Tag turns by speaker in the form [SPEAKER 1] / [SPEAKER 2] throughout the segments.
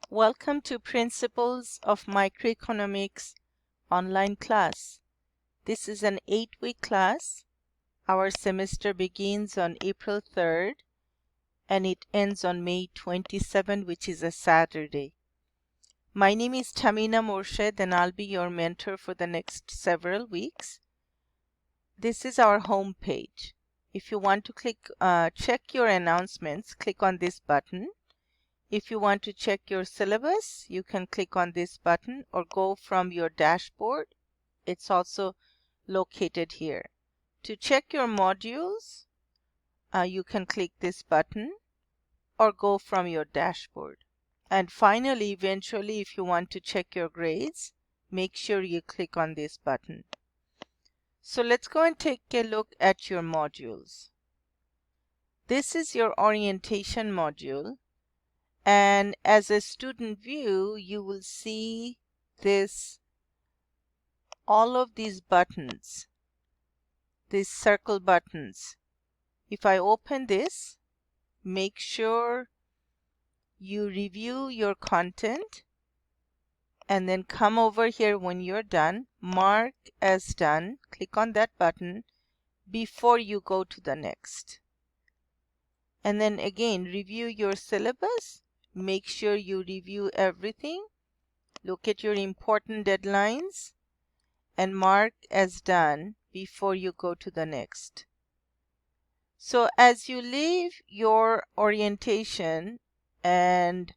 [SPEAKER 1] Welcome to Principles of Microeconomics online class. This is an 8-week class. Our semester begins on April 3rd and it ends on May 27, which is a Saturday. My name is Tamina Morshed and I'll be your mentor for the next several weeks. This is our home page. If you want to check your announcements, click on this button. If you want to check your syllabus, you can click on this button or go from your dashboard. It's also located here. To check your modules, you can click this button or go from your dashboard. And finally, eventually, if you want to check your grades, make sure you click on this button. So let's go and take a look at your modules. This is your orientation module. And as a student view, you will see all of these buttons, these circle buttons. If I open this, make sure you review your content and then come over here when you're done, mark as done, click on that button before you go to the next. And then again, review your syllabus. Make sure you review everything. Look at your important deadlines and mark as done before you go to the next. So as you leave your orientation, and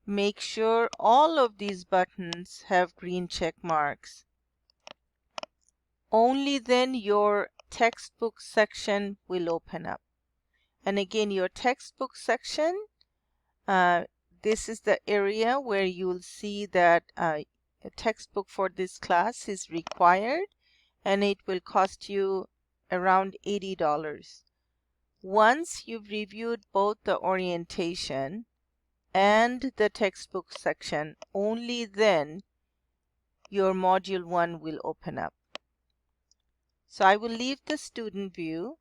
[SPEAKER 1] make sure all of these buttons have green check marks. Only then your textbook section will open up. And again, your textbook section, this is the area where you will see that a textbook for this class is required and it will cost you around $80. Once you've reviewed both the orientation and the textbook section, only then your module 1 will open up. So I will leave the student view,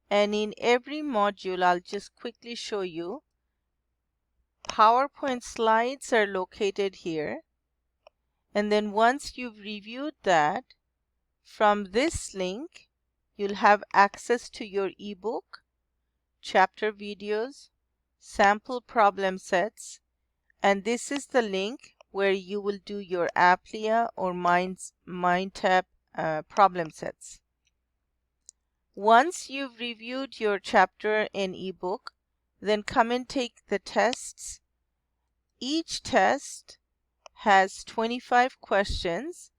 [SPEAKER 1] and in every module I'll just quickly show you. PowerPoint slides are located here, and then once you've reviewed that, from this link you'll have access to your ebook, chapter videos, sample problem sets, and this is the link where you will do your APLIA or MindTap problem sets. Once you've reviewed your chapter and ebook, then come and take the tests. Each test has 25 questions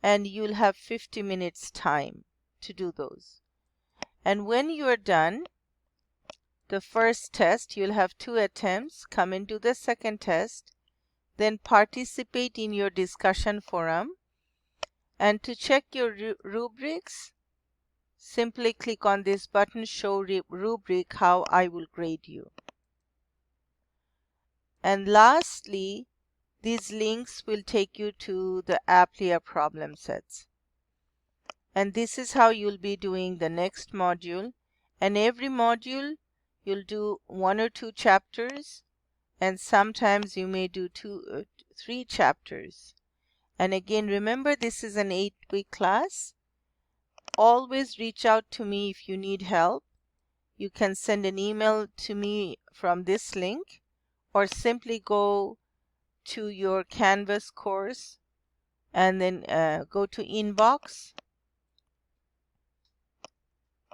[SPEAKER 1] and you'll have 50 minutes time to do those. And when you are done, the first test, you'll have 2 attempts. Come and do the second test. Then participate in your discussion forum. And to check your rubrics, simply click on this button, Show Rubric, how I will grade you. And lastly, these links will take you to the APLIA problem sets. And this is how you'll be doing the next module. And every module, you'll do 1 or 2 chapters, and sometimes you may do 3 chapters. And again, remember, this is an 8-week class. Always reach out to me if you need help. You can send an email to me from this link, or simply go to your Canvas course and then go to Inbox,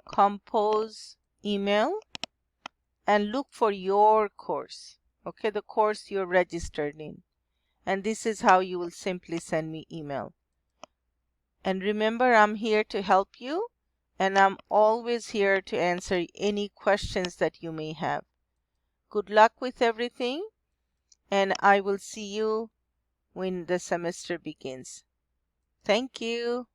[SPEAKER 1] Compose email, and look for your course, okay, the course you're registered in. And this is how you will simply send me email. And remember, I'm here to help you, and I'm always here to answer any questions that you may have. Good luck with everything, and I will see you when the semester begins. Thank you.